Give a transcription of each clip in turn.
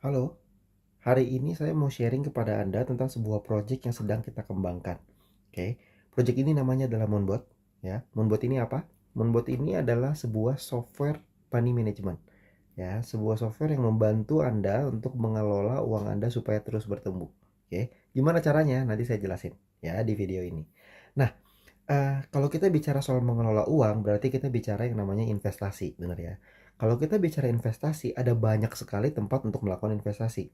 Halo, hari ini saya mau sharing kepada Anda tentang sebuah project yang sedang kita kembangkan. Oke, project ini namanya adalah Moonbot. Ya, Moonbot ini apa? Moonbot ini adalah sebuah software money management. Ya, sebuah software yang membantu Anda untuk mengelola uang Anda supaya terus bertumbuh. Oke, gimana caranya? Nanti saya jelasin ya di video ini. Nah, kalau kita bicara soal mengelola uang, berarti kita bicara yang namanya investasi, benar ya? Kalau kita bicara investasi, ada banyak sekali tempat untuk melakukan investasi.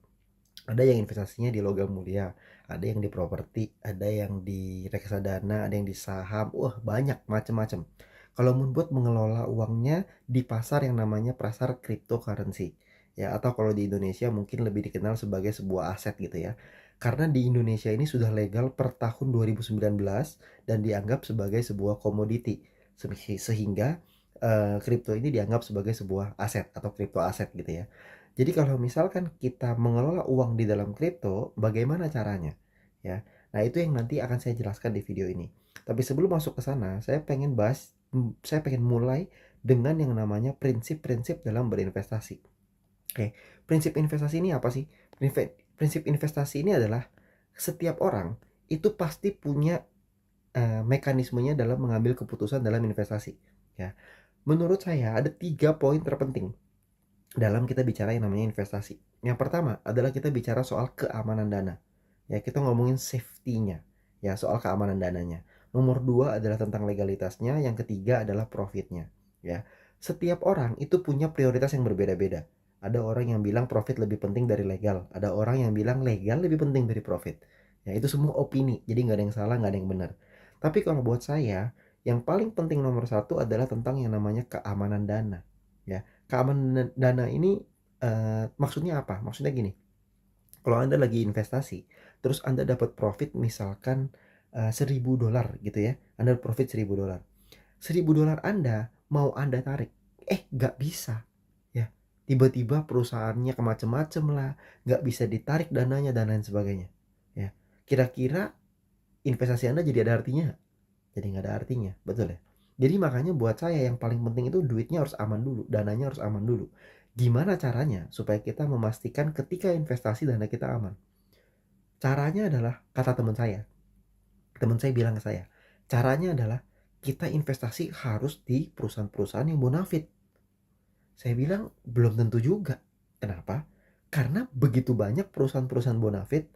Ada yang investasinya di logam mulia, ada yang di properti, ada yang di reksadana, ada yang di saham. Wah, banyak macam-macam. Kalau Moonbot mengelola uangnya di pasar yang namanya pasar cryptocurrency. Ya, atau kalau di Indonesia mungkin lebih dikenal sebagai sebuah aset gitu ya. Karena di Indonesia ini sudah legal per tahun 2019 dan dianggap sebagai sebuah komoditi. Sehingga kripto ini dianggap sebagai sebuah aset atau kripto aset gitu ya. Jadi kalau misalkan kita mengelola uang di dalam kripto, bagaimana caranya? Ya. Nah, itu yang nanti akan saya jelaskan di video ini. Tapi sebelum masuk ke sana, saya pengen mulai dengan yang namanya prinsip-prinsip dalam berinvestasi. Oke, prinsip investasi ini apa sih? Prinsip investasi ini adalah setiap orang itu pasti punya mekanismenya dalam mengambil keputusan dalam investasi. Ya, menurut saya ada 3 poin terpenting dalam kita bicara yang namanya investasi. Yang pertama adalah kita bicara soal keamanan dana. Ya, kita ngomongin safety-nya. Ya, soal keamanan dananya. Nomor 2 adalah tentang legalitasnya, yang ketiga adalah profitnya. Ya. Setiap orang itu punya prioritas yang berbeda-beda. Ada orang yang bilang profit lebih penting dari legal. Ada orang yang bilang legal lebih penting dari profit. Ya, itu semua opini. Jadi nggak ada yang salah, nggak ada yang benar. Tapi kalau buat saya, yang paling penting nomor satu adalah tentang yang namanya keamanan dana. Ya, keamanan dana ini maksudnya apa? Maksudnya gini, kalau Anda lagi investasi, terus Anda dapat profit misalkan $1.000 gitu ya, Anda profit $1.000. $1.000 Anda mau Anda tarik, nggak bisa ya. Tiba-tiba perusahaannya kemacem-macem lah, nggak bisa ditarik dananya dan lain sebagainya. Ya, kira-kira investasi Anda jadi ada artinya? Jadi nggak ada artinya, betul ya? Jadi makanya buat saya yang paling penting itu duitnya harus aman dulu, dananya harus aman dulu. Gimana caranya supaya kita memastikan ketika investasi dana kita aman? Caranya adalah, kata teman saya bilang ke saya, caranya adalah kita investasi harus di perusahaan-perusahaan yang bonafit. Saya bilang belum tentu juga. Kenapa? Karena begitu banyak perusahaan-perusahaan bonafit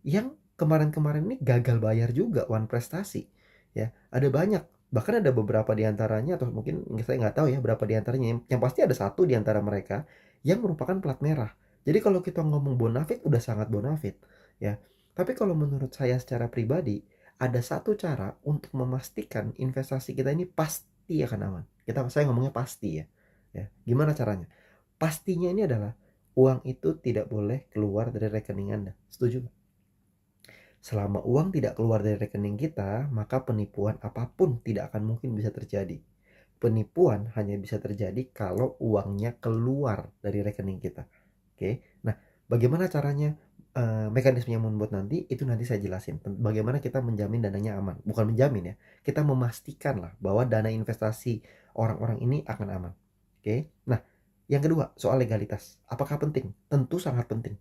yang kemarin-kemarin ini gagal bayar juga wan prestasi. Ya, ada banyak. Bahkan ada beberapa di antaranya, atau mungkin saya nggak tahu ya berapa di antaranya. Yang pasti ada satu di antara mereka yang merupakan plat merah. Jadi kalau kita ngomong bonafit udah sangat bonafit, ya. Tapi kalau menurut saya secara pribadi, ada satu cara untuk memastikan investasi kita ini pasti akan aman. Saya ngomongnya pasti ya. Ya, gimana caranya? Pastinya ini adalah uang itu tidak boleh keluar dari rekening Anda. Setuju? Selama uang tidak keluar dari rekening kita, maka penipuan apapun tidak akan mungkin bisa terjadi. Penipuan hanya bisa terjadi kalau uangnya keluar dari rekening kita. Oke. Nah, bagaimana caranya, mekanismenya membuat nanti itu nanti saya jelasin. Bagaimana kita menjamin dananya aman. Bukan menjamin ya, kita memastikan lah bahwa dana investasi orang-orang ini akan aman. Oke. Nah, yang kedua soal legalitas. Apakah penting? Tentu sangat penting.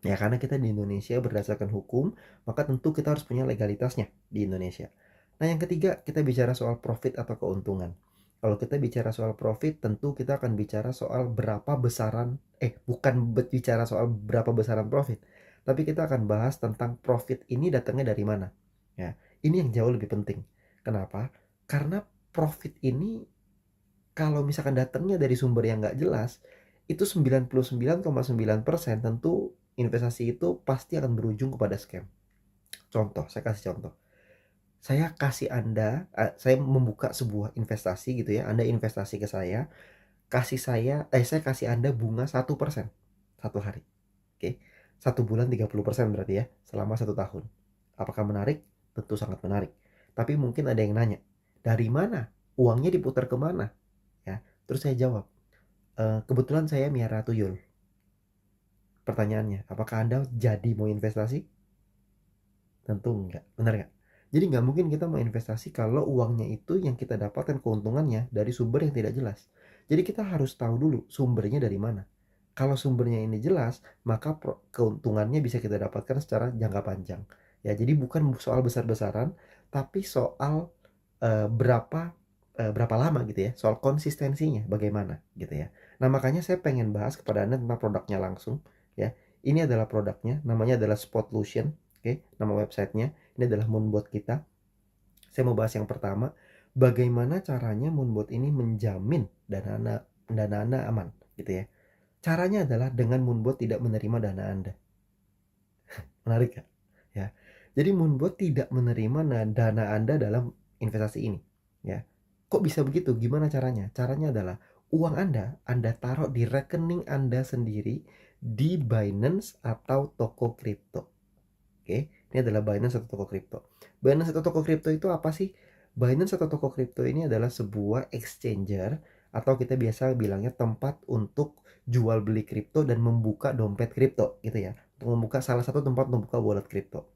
Ya, karena kita di Indonesia berdasarkan hukum, maka tentu kita harus punya legalitasnya di Indonesia. Nah, yang ketiga, kita bicara soal profit atau keuntungan. Kalau kita bicara soal profit, tentu kita akan bicara soal berapa besaran, bukan bicara soal berapa besaran profit, tapi kita akan bahas tentang profit ini datangnya dari mana. Ya, ini yang jauh lebih penting. Kenapa? Karena profit ini kalau misalkan datangnya dari sumber yang nggak jelas, itu 99,9% tentu investasi itu pasti akan berujung kepada scam. Contoh, saya kasih contoh. Saya membuka sebuah investasi gitu ya. Anda investasi ke saya, saya kasih Anda bunga 1% satu hari. Oke. Satu bulan 30% berarti ya, selama 1 tahun. Apakah menarik? Tentu sangat menarik. Tapi mungkin ada yang nanya, dari mana? Uangnya diputar kemana? Ya, terus saya jawab, kebetulan saya miara tuyul. Pertanyaannya, apakah Anda jadi mau investasi? Tentu enggak, benar nggak? Jadi nggak mungkin kita mau investasi kalau uangnya itu yang kita dapatkan keuntungannya dari sumber yang tidak jelas. Jadi kita harus tahu dulu sumbernya dari mana. Kalau sumbernya ini jelas, maka keuntungannya bisa kita dapatkan secara jangka panjang. Ya, jadi bukan soal besar-besaran, tapi soal berapa lama gitu ya, soal konsistensinya bagaimana gitu ya. Nah, makanya saya pengen bahas kepada Anda tentang produknya langsung ya. Ini adalah produknya, namanya adalah Spotlution, oke, nama websitenya. Ini adalah Moonbot kita. Saya mau bahas yang pertama, bagaimana caranya Moonbot ini menjamin dana Anda aman gitu ya. Caranya adalah dengan Moonbot tidak menerima dana Anda. Menarik kan? Ya. Jadi Moonbot tidak menerima dana Anda dalam investasi ini, ya. Kok bisa begitu? Gimana caranya? Caranya adalah uang Anda taruh di rekening Anda sendiri di Binance atau toko kripto. Oke, ini adalah Binance atau toko kripto. Binance atau toko kripto itu apa sih? Binance atau toko kripto ini adalah sebuah exchanger atau kita biasa bilangnya tempat untuk jual beli kripto dan membuka dompet kripto gitu ya. Untuk membuka salah satu tempat membuka wallet kripto.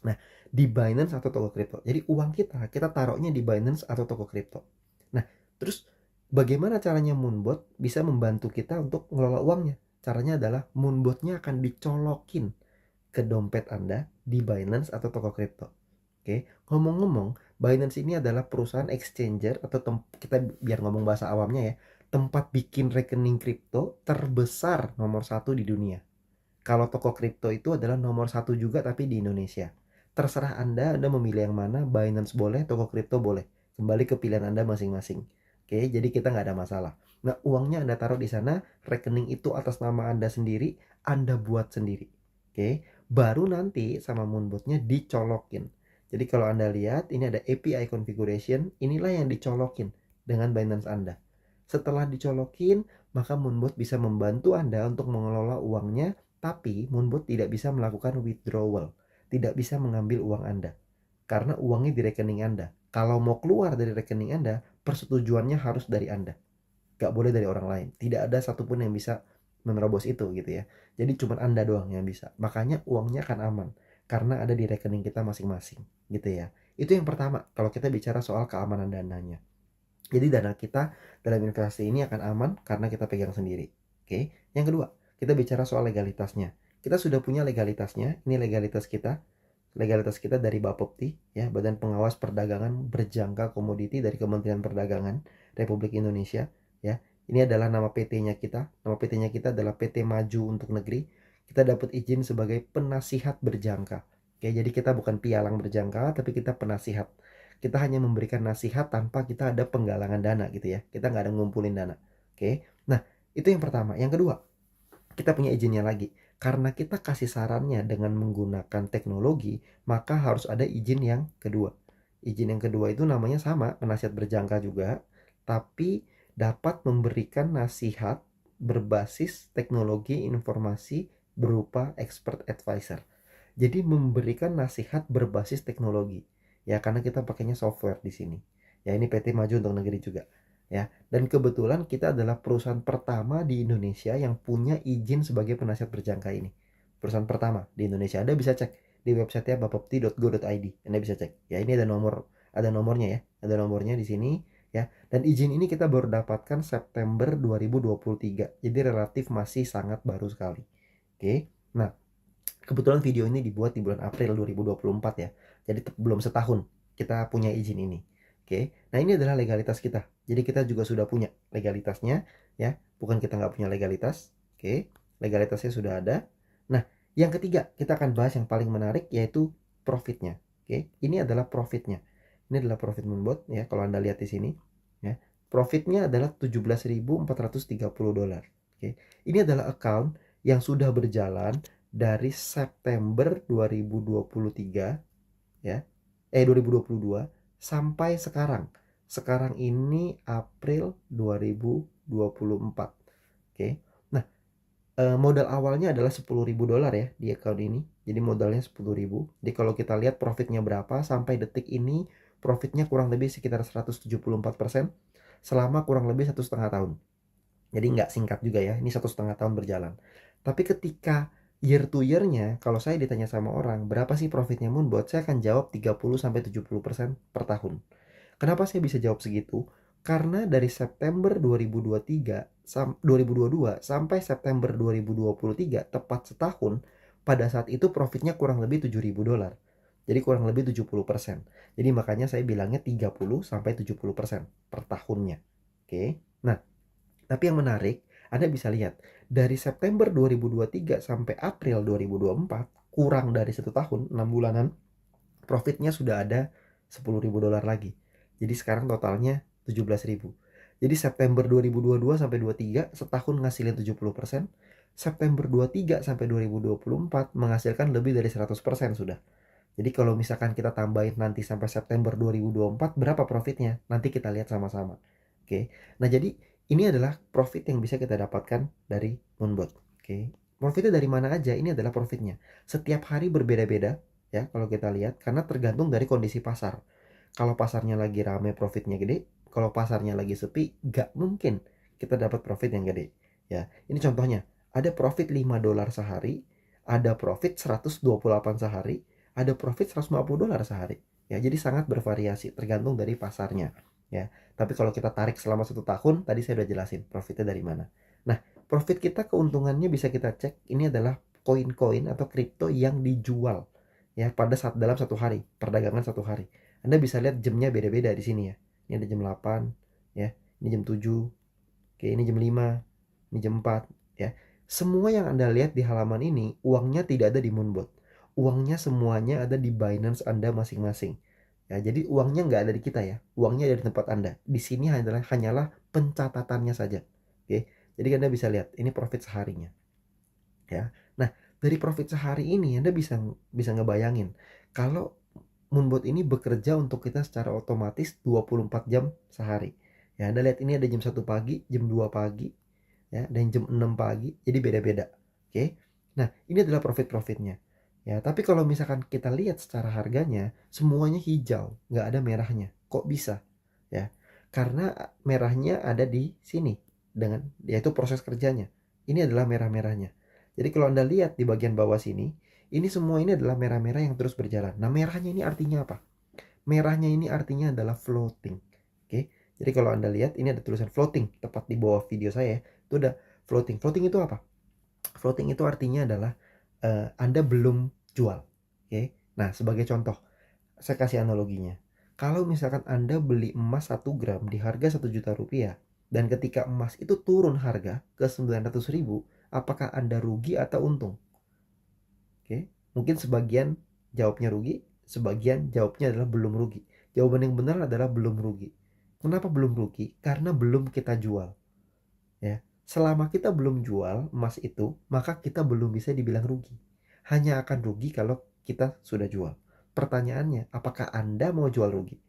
Nah, di Binance atau toko kripto. Jadi uang kita taruhnya di Binance atau toko kripto. Nah, terus bagaimana caranya Moonbot bisa membantu kita untuk mengelola uangnya? Caranya adalah Moonbotnya akan dicolokin ke dompet Anda di Binance atau toko kripto. Oke, ngomong-ngomong, Binance ini adalah perusahaan exchanger atau kita biar ngomong bahasa awamnya ya, tempat bikin rekening kripto terbesar nomor satu di dunia. Kalau toko kripto itu adalah nomor satu juga tapi di Indonesia. Terserah Anda memilih yang mana, Binance boleh, toko kripto boleh. Kembali ke pilihan Anda masing-masing. Oke, jadi kita nggak ada masalah. Nah, uangnya Anda taruh di sana, rekening itu atas nama Anda sendiri, Anda buat sendiri. Oke, baru nanti sama Moonbotnya dicolokin. Jadi kalau Anda lihat, ini ada API configuration, inilah yang dicolokin dengan Binance Anda. Setelah dicolokin, maka Moonbot bisa membantu Anda untuk mengelola uangnya, tapi Moonbot tidak bisa melakukan withdrawal, tidak bisa mengambil uang Anda, karena uangnya di rekening Anda. Kalau mau keluar dari rekening Anda, persetujuannya harus dari Anda, gak boleh dari orang lain. Tidak ada satupun yang bisa menerobos itu gitu ya. Jadi cuma Anda doang yang bisa. Makanya uangnya akan aman, karena ada di rekening kita masing-masing gitu ya. Itu yang pertama kalau kita bicara soal keamanan dananya. Jadi dana kita dalam investasi ini akan aman karena kita pegang sendiri. Oke. Yang kedua, kita bicara soal legalitasnya. Kita sudah punya legalitasnya. Ini legalitas kita. Legalitas kita dari Bapepti, ya, Badan Pengawas Perdagangan Berjangka Komoditi dari Kementerian Perdagangan Republik Indonesia, ya. Ini adalah nama PT-nya kita. Nama PT-nya kita adalah PT Maju Untuk Negeri. Kita dapat izin sebagai penasihat berjangka. Oke, jadi kita bukan pialang berjangka, tapi kita penasihat. Kita hanya memberikan nasihat tanpa kita ada penggalangan dana gitu ya. Kita nggak ada ngumpulin dana. Oke. Nah, itu yang pertama. Yang kedua, kita punya izinnya lagi. Karena kita kasih sarannya dengan menggunakan teknologi, maka harus ada izin yang kedua. Izin yang kedua itu namanya sama, penasihat berjangka juga, tapi dapat memberikan nasihat berbasis teknologi informasi berupa expert advisor. Jadi memberikan nasihat berbasis teknologi. Ya, karena kita pakainya software di sini. Ya, ini PT Maju Untuk Negeri juga. Ya, dan kebetulan kita adalah perusahaan pertama di Indonesia yang punya izin sebagai penasihat berjangka ini. Perusahaan pertama di Indonesia. Anda bisa cek di websitenya bapepti.go.id. Anda bisa cek. Ya, ini ada nomornya ya. Ada nomornya di sini ya. Dan izin ini kita baru dapatkan September 2023. Jadi relatif masih sangat baru sekali. Oke. Nah, kebetulan video ini dibuat di bulan April 2024 ya. Jadi belum setahun kita punya izin ini. Oke. Nah, ini adalah legalitas kita. Jadi kita juga sudah punya legalitasnya ya. Bukan kita nggak punya legalitas. Oke. Legalitasnya sudah ada. Nah, yang ketiga kita akan bahas yang paling menarik yaitu profitnya. Oke. Ini adalah profitnya. Ini adalah profit Moonbot ya. Kalau Anda lihat di sini ya. Profitnya adalah $17.430. Oke. Ini adalah account yang sudah berjalan dari September 2023 ya. 2022 sampai sekarang. Sekarang ini April 2024. Oke. Nah, modal awalnya adalah $10.000 ya di account ini. Jadi modalnya 10.000. Jadi kalau kita lihat profitnya berapa sampai detik ini, profitnya kurang lebih sekitar 174% selama kurang lebih 1,5 tahun. Jadi nggak singkat juga ya, ini 1,5 tahun berjalan. Tapi ketika year to year-nya, kalau saya ditanya sama orang, berapa sih profitnya Moonbot? Saya akan jawab 30-70% per tahun. Kenapa saya bisa jawab segitu? Karena dari September 2022 sampai September 2023, tepat setahun, pada saat itu profitnya kurang lebih $7.000. Jadi kurang lebih 70%. Jadi makanya saya bilangnya 30 sampai 70% per tahunnya. Oke. Nah, tapi yang menarik, Anda bisa lihat dari September 2023 sampai April 2024, kurang dari 1 tahun, 6 bulanan, profitnya sudah ada $10.000 lagi. Jadi sekarang totalnya 17.000. Jadi September 2022 sampai 23 setahun ngasilin 70%, September 23 sampai 2024 menghasilkan lebih dari 100% sudah. Jadi kalau misalkan kita tambahin nanti sampai September 2024 berapa profitnya? Nanti kita lihat sama-sama. Oke. Nah, jadi ini adalah profit yang bisa kita dapatkan dari Moonbot. Oke. Profitnya dari mana aja? Ini adalah profitnya. Setiap hari berbeda-beda ya kalau kita lihat, karena tergantung dari kondisi pasar. Kalau pasarnya lagi rame profitnya gede, kalau pasarnya lagi sepi nggak mungkin kita dapat profit yang gede. Ya, ini contohnya. Ada profit $5 sehari, ada profit 128 sehari, ada profit $150 sehari. Ya, jadi sangat bervariasi tergantung dari pasarnya. Ya, tapi kalau kita tarik selama 1 tahun, tadi saya udah jelasin profitnya dari mana. Nah, profit kita keuntungannya bisa kita cek. Ini adalah koin-koin atau kripto yang dijual ya pada saat dalam 1 hari, perdagangan 1 hari. Anda bisa lihat jamnya beda-beda di sini ya. Ini ada jam 8, ya. Ini jam 7. Oke, ini jam 5. Ini jam 4, ya. Semua yang Anda lihat di halaman ini, uangnya tidak ada di Moonbot. Uangnya semuanya ada di Binance Anda masing-masing. Ya, jadi uangnya nggak ada di kita ya. Uangnya ada di tempat Anda. Di sini hanyalah pencatatannya saja. Oke. Jadi Anda bisa lihat ini profit seharinya. Ya. Nah, dari profit sehari ini Anda bisa ngebayangin kalau Moonbot ini bekerja untuk kita secara otomatis 24 jam sehari. Ya, Anda lihat ini ada jam 1 pagi, jam 2 pagi, ya, dan jam 6 pagi. Jadi beda-beda. Oke. Nah, ini adalah profit-profitnya. Ya, tapi kalau misalkan kita lihat secara harganya, semuanya hijau, nggak ada merahnya. Kok bisa? Ya, karena merahnya ada di sini dengan yaitu proses kerjanya. Ini adalah merah-merahnya. Jadi kalau Anda lihat di bagian bawah sini, ini semua ini adalah merah-merah yang terus berjalan. Nah, merahnya ini artinya apa? Merahnya ini artinya adalah floating. Oke. Jadi kalau Anda lihat ini ada tulisan floating tepat di bawah video saya. Itu udah floating. Floating itu apa? Floating itu artinya adalah Anda belum jual. Oke. Nah, sebagai contoh, saya kasih analoginya. Kalau misalkan Anda beli emas 1 gram di harga 1 juta rupiah, dan ketika emas itu turun harga ke 900.000, apakah Anda rugi atau untung? Oke, mungkin sebagian jawabnya rugi, sebagian jawabnya adalah belum rugi. Jawaban yang benar adalah belum rugi. Kenapa belum rugi? Karena belum kita jual. Ya, selama kita belum jual emas itu, maka kita belum bisa dibilang rugi. Hanya akan rugi kalau kita sudah jual. Pertanyaannya, apakah Anda mau jual rugi?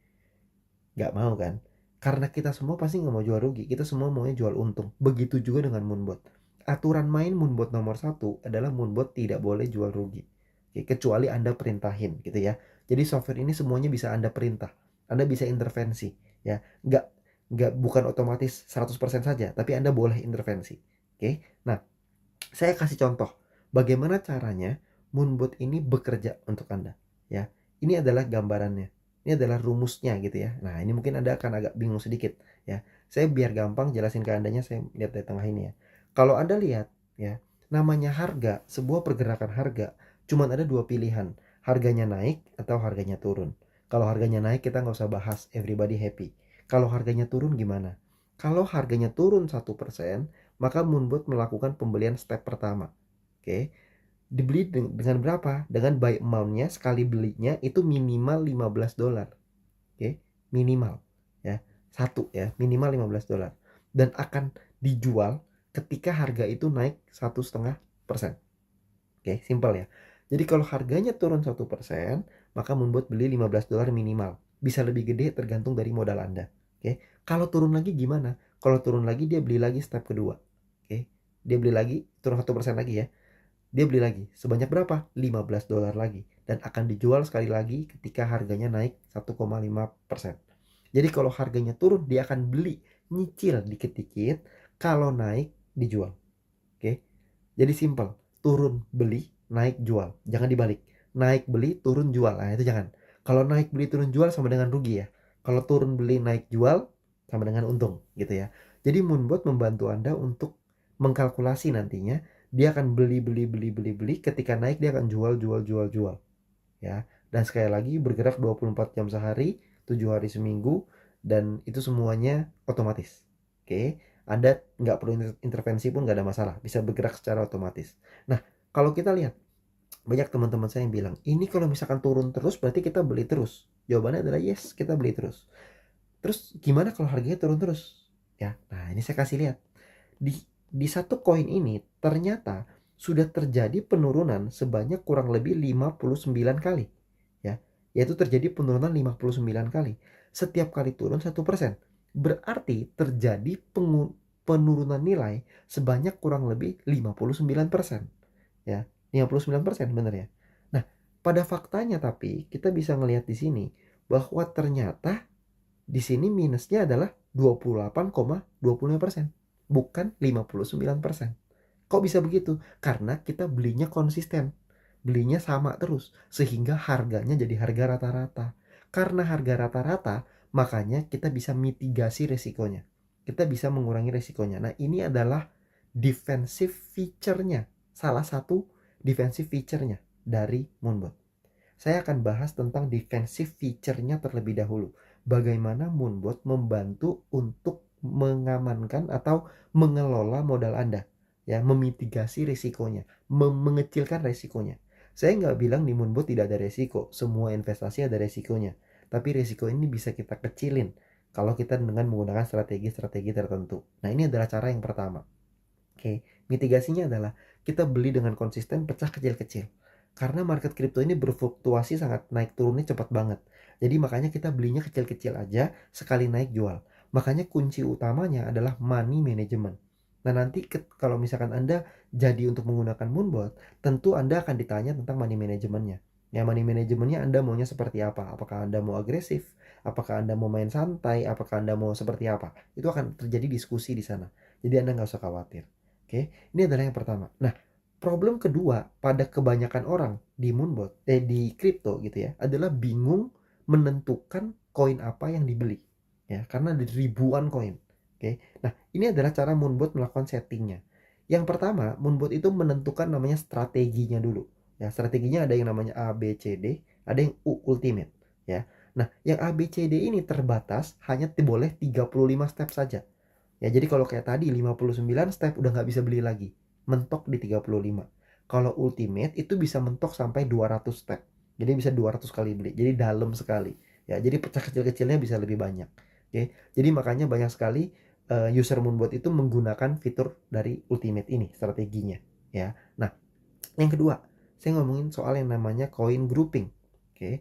Nggak mau kan? Karena kita semua pasti nggak mau jual rugi. Kita semua maunya jual untung. Begitu juga dengan Moonbot. Aturan main Moonbot nomor 1 adalah Moonbot tidak boleh jual rugi. Oke, kecuali Anda perintahin gitu ya. Jadi software ini semuanya bisa Anda perintah. Anda bisa intervensi ya. Nggak bukan otomatis 100% saja, tapi Anda boleh intervensi. Oke. Nah, saya kasih contoh bagaimana caranya Moonbot ini bekerja untuk Anda ya. Ini adalah gambarannya. Ini adalah rumusnya gitu ya. Nah, ini mungkin Anda akan agak bingung sedikit ya. Saya biar gampang jelasin ke Andanya, saya lihat dari tengah ini ya. Kalau Anda lihat ya, namanya harga, sebuah pergerakan harga cuma ada 2 pilihan. Harganya naik atau harganya turun. Kalau harganya naik kita nggak usah bahas, everybody happy. Kalau harganya turun gimana? Kalau harganya turun 1%, maka Moonbot melakukan pembelian step pertama. Oke. Dibeli dengan berapa? Dengan buy amount-nya sekali belinya itu minimal $15. Oke, minimal ya. Satu ya, minimal $15. Dan akan dijual ketika harga itu naik 1,5%. Oke, simpel ya. Jadi kalau harganya turun 1%, maka Moonbot beli $15 minimal. Bisa lebih gede tergantung dari modal Anda. Oke. Kalau turun lagi gimana? Kalau turun lagi dia beli lagi step kedua. Oke. Dia beli lagi, turun 1% lagi ya. Dia beli lagi sebanyak berapa? $15 lagi, dan akan dijual sekali lagi ketika harganya naik 1,5%. Jadi kalau harganya turun dia akan beli, nyicil dikit-dikit, kalau naik dijual. Oke. Jadi simple, turun beli, naik jual. Jangan dibalik. Naik beli, turun jual. Nah, itu jangan. Kalau naik beli turun jual sama dengan rugi ya. Kalau turun beli naik jual sama dengan untung gitu ya. Jadi Moonbot membantu Anda untuk mengkalkulasi nantinya dia akan beli, ketika naik dia akan jual ya. Dan sekali lagi bergerak 24 jam sehari, 7 hari seminggu, dan itu semuanya otomatis. Oke, Anda nggak perlu intervensi pun nggak ada masalah, bisa bergerak secara otomatis. Nah, kalau kita lihat, banyak teman-teman saya yang bilang, ini kalau misalkan turun terus berarti kita beli terus. Jawabannya adalah yes, kita beli terus. Terus gimana kalau harganya turun terus? Ya, nah ini saya kasih lihat. Di satu koin ini ternyata sudah terjadi penurunan sebanyak kurang lebih 59 kali. Ya, yaitu terjadi penurunan 59 kali. Setiap kali turun 1%. Berarti terjadi penurunan nilai sebanyak kurang lebih 59%. Ya, 59% benar ya. Nah, pada faktanya tapi kita bisa melihat di sini bahwa ternyata di sini minusnya adalah 28,25%, bukan 59%. Kok bisa begitu? Karena kita belinya konsisten. Belinya sama terus sehingga harganya jadi harga rata-rata. Karena harga rata-rata, makanya kita bisa mitigasi resikonya. Kita bisa mengurangi resikonya. Nah, ini adalah defensive feature-nya. Salah satu defensive feature-nya dari Moonbot. Saya akan bahas tentang defensive feature-nya terlebih dahulu. Bagaimana Moonbot membantu untuk mengamankan atau mengelola modal Anda. Ya, memitigasi risikonya, mengecilkan risikonya. Saya nggak bilang di Moonbot tidak ada risiko. Semua investasi ada risikonya. Tapi risiko ini bisa kita kecilin kalau kita dengan menggunakan strategi-strategi tertentu. Nah, ini adalah cara yang pertama. Oke, mitigasinya adalah kita beli dengan konsisten, pecah kecil-kecil. Karena market crypto ini berfluktuasi sangat, naik turunnya cepat banget. Jadi makanya kita belinya kecil-kecil aja, sekali naik jual. Makanya kunci utamanya adalah money management. Nah, nanti kalau misalkan Anda jadi untuk menggunakan Moonbot, tentu Anda akan ditanya tentang money managementnya. Ya, money managementnya Anda maunya seperti apa? Apakah Anda mau agresif? Apakah Anda mau main santai? Apakah Anda mau seperti apa? Itu akan terjadi diskusi di sana. Jadi Anda nggak usah khawatir. Oke, ini adalah yang pertama. Nah, problem kedua pada kebanyakan orang di Moonbot, di kripto gitu ya, adalah bingung menentukan koin apa yang dibeli. Ya, karena ada ribuan koin. Oke. Nah, ini adalah cara Moonbot melakukan settingnya. Yang pertama, Moonbot itu menentukan namanya strateginya dulu. Ya, strateginya ada yang namanya A, B, C, D, ada yang U ultimate, ya. Nah, yang A, B, C, D ini terbatas hanya boleh 35 step saja. Ya, jadi kalau kayak tadi 59 step udah nggak bisa beli lagi. Mentok di 35. Kalau ultimate itu bisa mentok sampai 200 step. Jadi bisa 200 kali beli. Jadi dalam sekali. Ya, jadi pecah kecil-kecilnya bisa lebih banyak. Oke. Jadi makanya banyak sekali user Moonbot itu menggunakan fitur dari ultimate ini, strateginya, ya. Nah, yang kedua, saya ngomongin soal yang namanya coin grouping. Oke.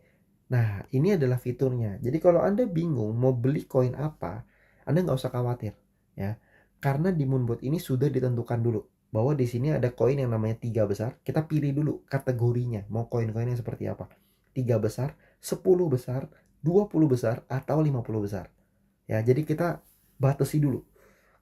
Nah, ini adalah fiturnya. Jadi kalau Anda bingung mau beli koin apa, Anda nggak usah khawatir, ya. Karena di Moonbot ini sudah ditentukan dulu bahwa di sini ada koin yang namanya 3 besar. Kita pilih dulu kategorinya, mau koin-koinnya seperti apa. 3 besar, 10 besar, 20 besar, atau 50 besar. Ya, jadi kita batasi dulu.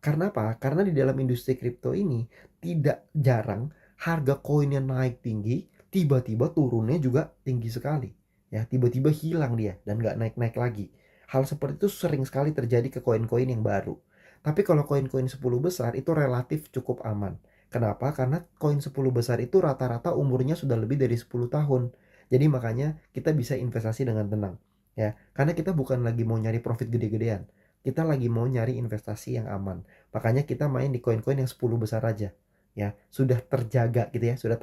Karena apa? Karena di dalam industri kripto ini tidak jarang harga koinnya naik tinggi, tiba-tiba turunnya juga tinggi sekali. Ya, tiba-tiba hilang dia dan nggak naik-naik lagi. Hal seperti itu sering sekali terjadi ke koin-koin yang baru. Tapi kalau koin-koin 10 besar itu relatif cukup aman. Kenapa? Karena koin 10 besar itu rata-rata umurnya sudah lebih dari 10 tahun. Jadi makanya kita bisa investasi dengan tenang. Ya, karena kita bukan lagi mau nyari profit gede-gedean. Kita lagi mau nyari investasi yang aman. Makanya kita main di koin-koin yang 10 besar aja. Ya, sudah terjaga gitu ya, sudah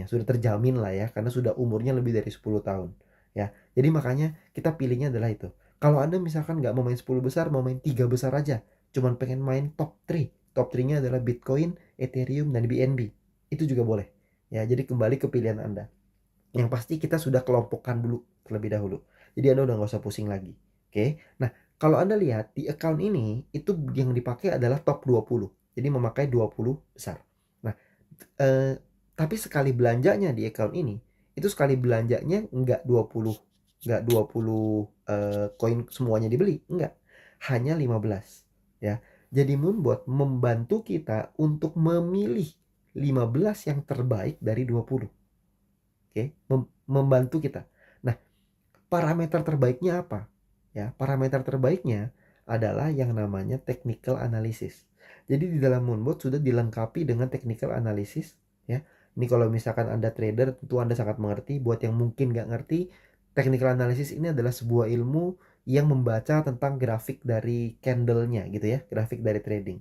sudah terjamin lah ya, karena sudah umurnya lebih dari 10 tahun. Ya, jadi makanya kita pilihnya adalah itu. Kalau Anda misalkan nggak mau main 10 besar, mau main 3 besar aja, cuman pengen main top 3. Top 3-nya adalah Bitcoin, Ethereum, dan BNB. Itu juga boleh. Ya, jadi kembali ke pilihan Anda. Yang pasti kita sudah kelompokkan dulu terlebih dahulu. Jadi Anda udah nggak usah pusing lagi. Oke. Nah, kalau Anda lihat di account ini itu yang dipakai adalah top 20. Jadi memakai 20 besar. Nah, eh, tapi sekali belanjanya di account ini itu sekali belanjanya nggak 20 koin semuanya dibeli, enggak. Hanya 15, ya. Jadi Moonbot membantu kita untuk memilih 15 yang terbaik dari 20. Oke, membantu kita. Nah, parameter terbaiknya apa? Ya, parameter terbaiknya adalah yang namanya technical analysis. Jadi di dalam Moonbot sudah dilengkapi dengan technical analysis ya. Ini kalau misalkan Anda trader tentu Anda sangat mengerti. Buat yang mungkin nggak ngerti, technical analysis ini adalah sebuah ilmu yang membaca tentang grafik dari candlenya gitu ya, grafik dari trading.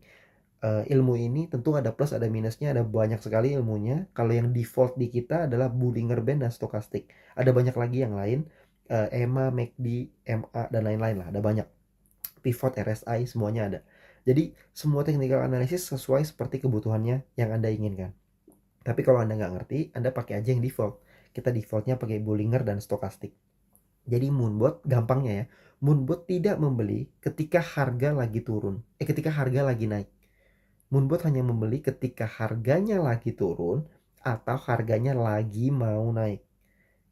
Ilmu ini tentu ada plus ada minusnya, ada banyak sekali ilmunya. Kalau yang default di kita adalah Bollinger Band dan Stochastic. Ada banyak lagi yang lain, EMA, MACD, MA dan lain-lain lah, ada banyak. Pivot, RSI semuanya ada. Jadi semua technical analysis sesuai seperti kebutuhannya yang Anda inginkan. Tapi kalau Anda nggak ngerti, Anda pakai aja yang default. Kita defaultnya pakai Bollinger dan Stochastic. Jadi Moonbot gampangnya ya, Moonbot tidak membeli ketika harga lagi turun, ketika harga lagi naik. Moonbot hanya membeli ketika harganya lagi turun atau harganya lagi mau naik.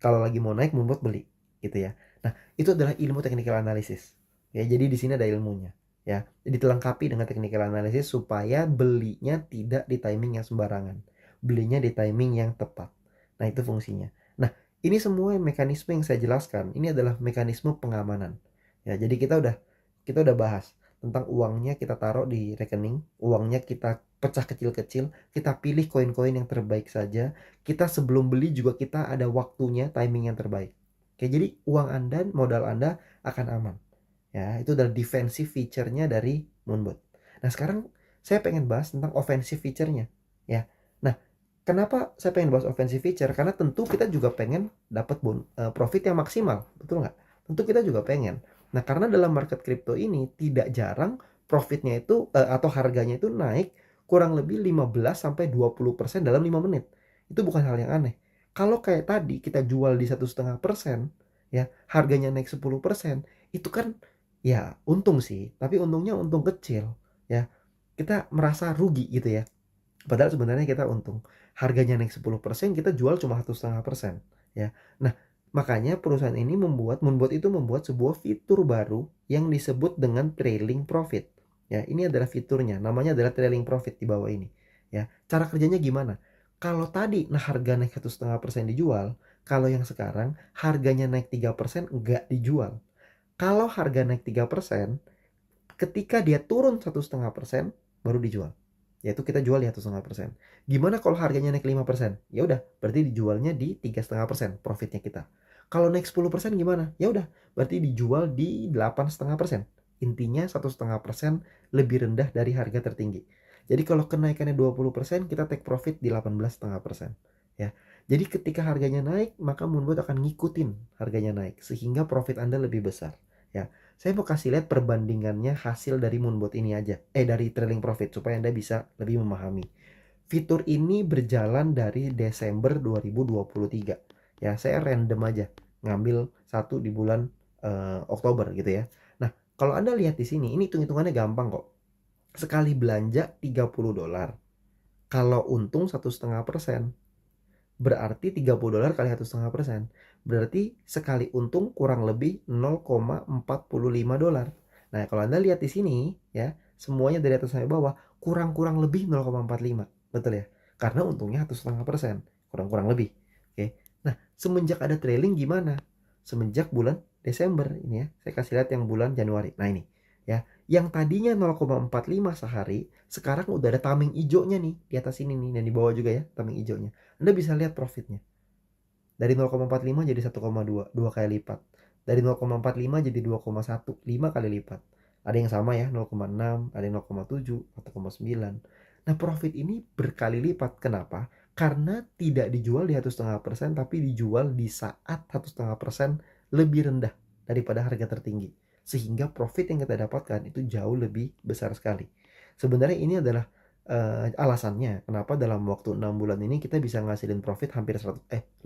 Kalau lagi mau naik, Moonbot beli, gitu ya. Nah, itu adalah ilmu technical analysis. Ya, jadi di sini ada ilmunya. Ya, jadi dilengkapi dengan technical analysis supaya belinya tidak di timing yang sembarangan, belinya di timing yang tepat. Nah, itu fungsinya. Nah, ini semua mekanisme yang saya jelaskan. Ini adalah mekanisme pengamanan. Ya, jadi kita udah bahas tentang uangnya kita taruh di rekening, uangnya kita pecah kecil-kecil, kita pilih koin-koin yang terbaik saja. Kita sebelum beli juga kita ada waktunya, timing yang terbaik. Oke, jadi uang Anda, modal Anda akan aman. Ya, itu adalah defensive feature-nya dari Moonbot. Nah, sekarang saya pengen bahas tentang offensive feature-nya. Ya. Nah, kenapa saya pengen bahas offensive feature? Karena tentu kita juga pengen dapat profit yang maksimal, betul nggak? Tentu kita juga pengen. Nah, karena dalam market crypto ini tidak jarang profitnya itu atau harganya itu naik kurang lebih 15-20% dalam 5 menit. Itu bukan hal yang aneh. Kalau kayak tadi kita jual di 1,5%, ya, harganya naik 10%, itu kan ya untung sih, tapi untungnya untung kecil, ya. Kita merasa rugi gitu ya. Padahal sebenarnya kita untung. Harganya naik 10%, kita jual cuma 1,5%, ya. Nah, makanya perusahaan ini Moonbot itu membuat sebuah fitur baru yang disebut dengan trailing profit. Ya, ini adalah fiturnya, namanya adalah trailing profit di bawah ini. Ya, cara kerjanya gimana? Kalau tadi harga naik 1,5% dijual, kalau yang sekarang harganya naik 3% enggak dijual. Kalau harga naik 3%, ketika dia turun 1,5% baru dijual. Yaitu kita jual di 1,5%. Gimana kalau harganya naik 5%? Ya udah, berarti dijualnya di 3,5% profitnya kita. Kalau naik 10% gimana? Ya udah, berarti dijual di 8,5%. Intinya 1,5% lebih rendah dari harga tertinggi. Jadi kalau kenaikannya 20%, kita take profit di 18,5%. Ya. Jadi ketika harganya naik, maka Moonbot akan ngikutin harganya naik sehingga profit Anda lebih besar. Ya. Saya mau kasih lihat perbandingannya hasil dari Moonbot ini aja. Dari trailing profit supaya Anda bisa lebih memahami. Fitur ini berjalan dari Desember 2023. Ya, saya random aja ngambil satu di bulan Oktober gitu ya. Nah, kalau Anda lihat di sini, ini hitung-hitungannya gampang kok. Sekali belanja $30. Kalau untung 1,5%, berarti $30 kali 1,5%. Berarti sekali untung kurang lebih $0,45. Nah, kalau Anda lihat di sini ya, semuanya dari atas sampai bawah kurang-kurang lebih 0,45. Betul ya? Karena untungnya 1,5%, kurang-kurang lebih. Oke. Nah, semenjak ada trailing gimana? Semenjak bulan Desember ini ya. Saya kasih lihat yang bulan Januari. Nah, ini ya. Yang tadinya 0,45 sehari, sekarang udah ada tameng hijaunya nih di atas ini nih dan di bawah juga ya, tameng hijaunya. Anda bisa lihat profitnya. Dari 0,45 jadi 1,2, 2 kali lipat. Dari 0,45 jadi 2,1, 5 kali lipat. Ada yang sama ya, 0,6, ada yang 0,7, 1,9. Nah, profit ini berkali lipat. Kenapa? Karena tidak dijual di 1,5%, tapi dijual di saat 1,5% lebih rendah daripada harga tertinggi. Sehingga profit yang kita dapatkan itu jauh lebih besar sekali. Sebenarnya ini adalah alasannya kenapa dalam waktu 6 bulan ini kita bisa ngasilin profit hampir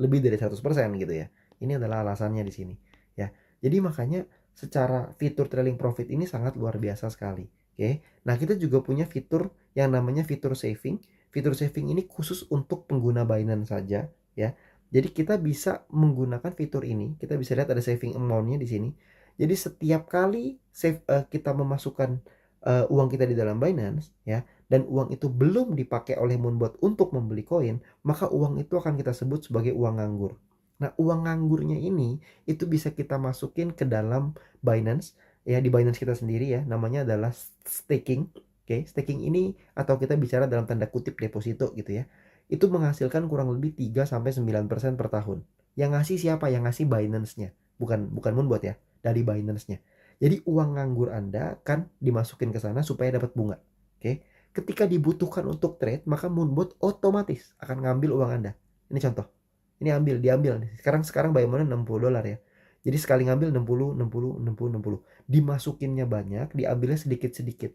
lebih dari 100% gitu ya. Ini adalah alasannya di sini ya. Jadi makanya secara fitur trailing profit ini sangat luar biasa sekali. Oke. Nah, kita juga punya fitur yang namanya fitur saving. Fitur saving ini khusus untuk pengguna Binance saja ya. Jadi kita bisa menggunakan fitur ini, kita bisa lihat ada saving amount-nya di sini. Jadi setiap kali kita memasukkan uang kita di dalam Binance ya, dan uang itu belum dipakai oleh Moonbot untuk membeli koin, maka uang itu akan kita sebut sebagai uang nganggur. Nah, uang nganggurnya ini itu bisa kita masukin ke dalam Binance ya di Binance kita sendiri ya, namanya adalah staking. Oke, staking ini atau kita bicara dalam tanda kutip deposito gitu ya. Itu menghasilkan kurang lebih 3 sampai 9% per tahun. Yang ngasih siapa? Yang ngasih Binance-nya. Bukan Moonbot ya, dari Binance-nya. Jadi uang nganggur Anda kan dimasukin ke sana supaya dapat bunga. Oke. Ketika dibutuhkan untuk trade, maka Moonbot otomatis akan ngambil uang Anda. Ini contoh. Ini diambil. Sekarang buy amount $60 ya. Jadi sekali ngambil 60, 60, 60, 60. Dimasukinnya banyak, diambilnya sedikit-sedikit.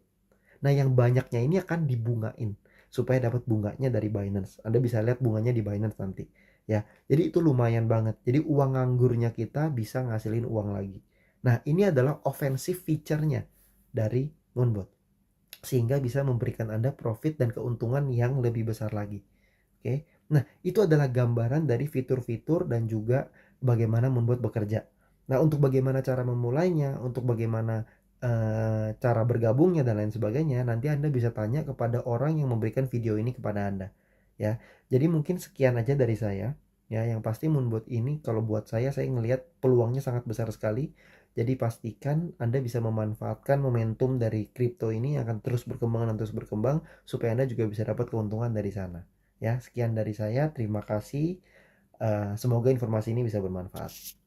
Nah, yang banyaknya ini akan dibungain supaya dapat bunganya dari Binance. Anda bisa lihat bunganya di Binance nanti. Ya, jadi itu lumayan banget. Jadi uang nganggurnya kita bisa ngasilin uang lagi. Nah, ini adalah offensive feature-nya dari Moonbot. Sehingga bisa memberikan Anda profit dan keuntungan yang lebih besar lagi. Oke. Nah, itu adalah gambaran dari fitur-fitur dan juga bagaimana Moonbot bekerja. Nah, untuk bagaimana cara memulainya, untuk bagaimana cara bergabungnya dan lain sebagainya, nanti Anda bisa tanya kepada orang yang memberikan video ini kepada Anda. Ya. Jadi mungkin sekian aja dari saya. Ya, yang pasti Moonbot ini kalau buat saya ngelihat peluangnya sangat besar sekali. Jadi pastikan Anda bisa memanfaatkan momentum dari kripto ini yang akan terus berkembang dan terus berkembang supaya Anda juga bisa dapat keuntungan dari sana. Ya, sekian dari saya. Terima kasih. Semoga informasi ini bisa bermanfaat.